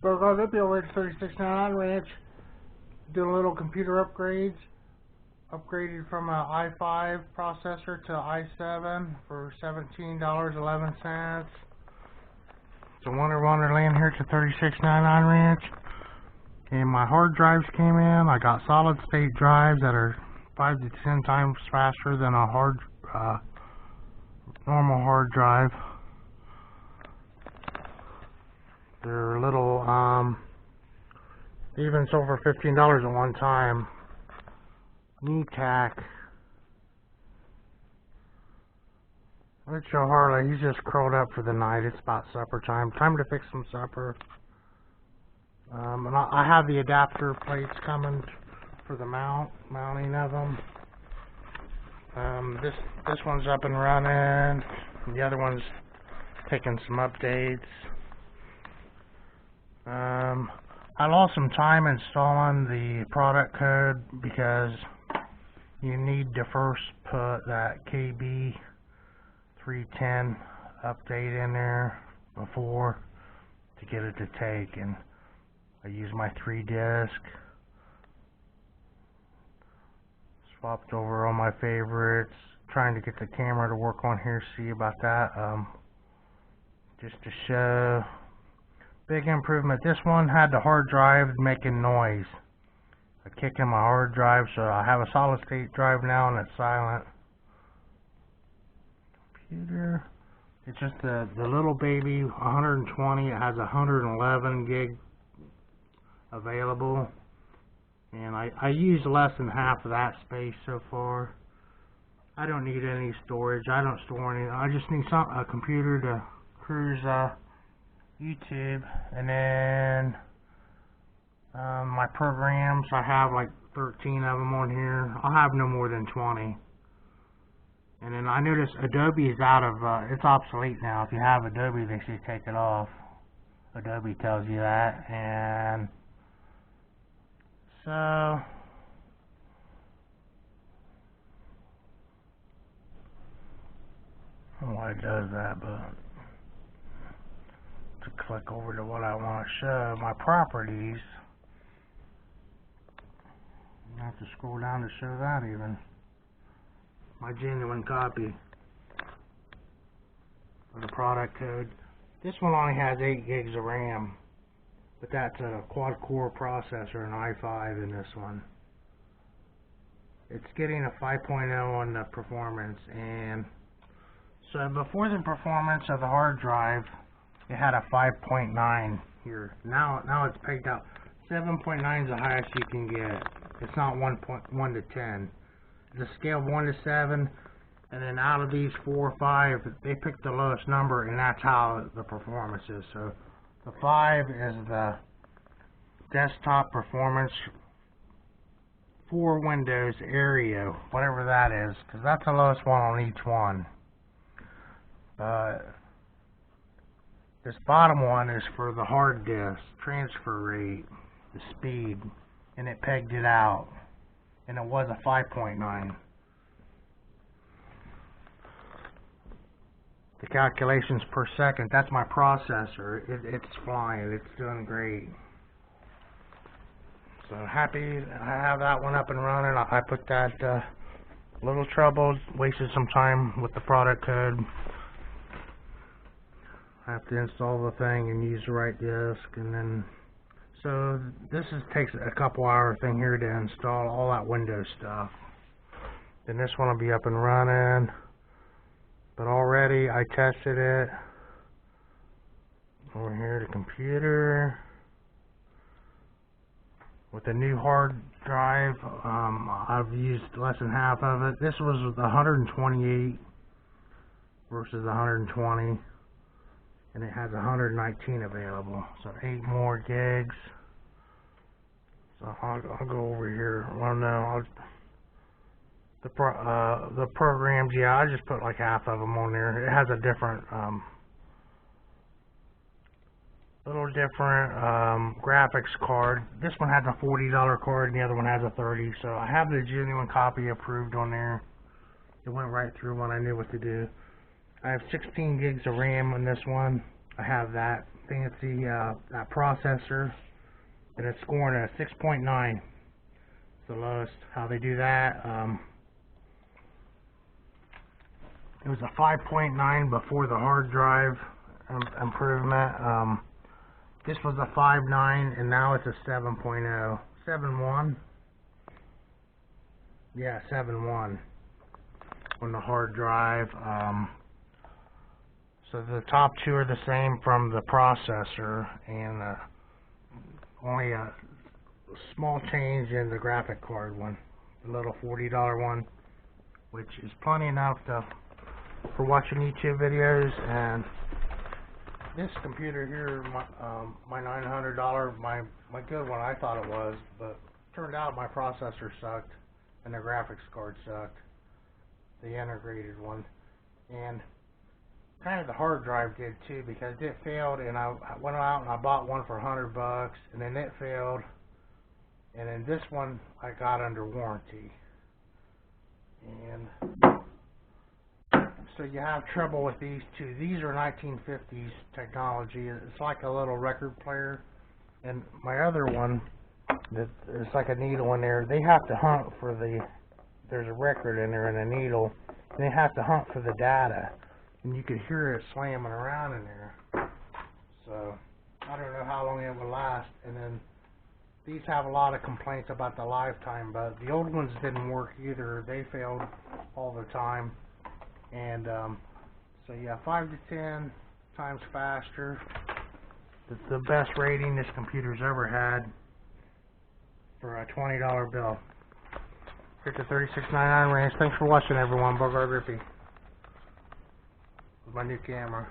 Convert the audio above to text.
Burgo Rippy over at 3699 Ranch. Doing a little computer upgrades. Upgraded from an i5 processor to i7 for $17.11. It's a Wonderland here to 3699 Ranch. And my hard drives came in. I got solid state drives that are 5 to 10 times faster than a normal hard drive. They're a little, even sold for $15 at one time. Knee tack. Let's show Harley. He's just curled up for the night. It's about supper time. Time to fix some supper. And I have the adapter plates coming for the mounting of them. This one's up and running. The other one's taking some updates. I lost some time installing the product code because you need to first put that KB 310 update in there before to get it to take, and I use my 3-disc. Swapped over all my favorites. Trying to get the camera to work on here. See about that. Just to show. Big improvement. This one had the hard drive making noise. I kicked in my hard drive, so I have a solid state drive now and it's silent. Computer. It's just the little baby 120. It has 111 gig available. And I use less than half of that space so far. I don't need any storage. I don't store any. I just need a computer to cruise YouTube, and then my programs. I have like 13 of them on here. I'll have no more than 20. And then I noticed Adobe is out of. It's obsolete now. If you have Adobe, they should take it off. Adobe tells you that, and so I don't know why it does that, but to click over to what I want to show, my properties, I have to scroll down to show that even. My genuine copy of the product code. This one only has 8 gigs of RAM, but that's a quad-core processor, an i5 in this one. It's getting a 5.0 on the performance, and so before the performance of the hard drive, it had a 5.9 here. Now it's pegged out. 7.9 is the highest you can get. It's not 1 to 10. It's a scale of 1 to 7, and then out of these 4 or 5, they picked the lowest number, and that's how the performance is. So the 5 is the desktop performance for Windows Aereo, whatever that is, because that's the lowest one on each one. This bottom one is for the hard disk, transfer rate, the speed, and it pegged it out, and it was a 5.9. The calculations per second, that's my processor. It's flying, it's doing great. So happy I have that one up and running. I put that little trouble, wasted some time with the product code. I have to install the thing and use the right disk, and then so this takes a couple hour thing here to install all that Windows stuff. Then this one will be up and running. But already I tested it. Over here to computer with the new hard drive. I've used less than half of it. This was 128 versus 120. And it has 119 available, so 8 more gigs. So I'll go over here. Well, no, the programs. Yeah, I just put like half of them on there. It has a different, little different graphics card. This one has a $40 card, and the other one has a $30. So I have the genuine copy approved on there. It went right through when I knew what to do. I have 16 gigs of RAM on this one. I have that fancy that processor, and it's scoring a 6.9. It's the lowest. How they do that? It was a 5.9 before the hard drive improvement. This was a 5.9, and now it's a 7.0. 7.1? Yeah, 7.1 on the hard drive. So the top two are the same from the processor, and only a small change in the graphic card one, the little $40 one, which is plenty enough for watching YouTube videos. And this computer here, my $900, my good one, I thought it was, but turned out my processor sucked and the graphics card sucked, the integrated one, and kind of the hard drive did too, because it failed, and I went out and I bought one for $100, and then it failed, and then this one I got under warranty. And so you have trouble with these two. These are 1950s technology. It's like a little record player. And my other one, it's like a needle in there. They have to hunt for there's a record in there and a needle. And they have to hunt for the data. And you could hear it slamming around in there. So I don't know how long it will last. And then these have a lot of complaints about the lifetime, but the old ones didn't work either. They failed all the time. And so yeah, 5 to 10 times faster. It's the best rating this computer's ever had for a $20 bill. Here's the 3699 range. Thanks for watching, everyone. Bogart Rippy with my new camera.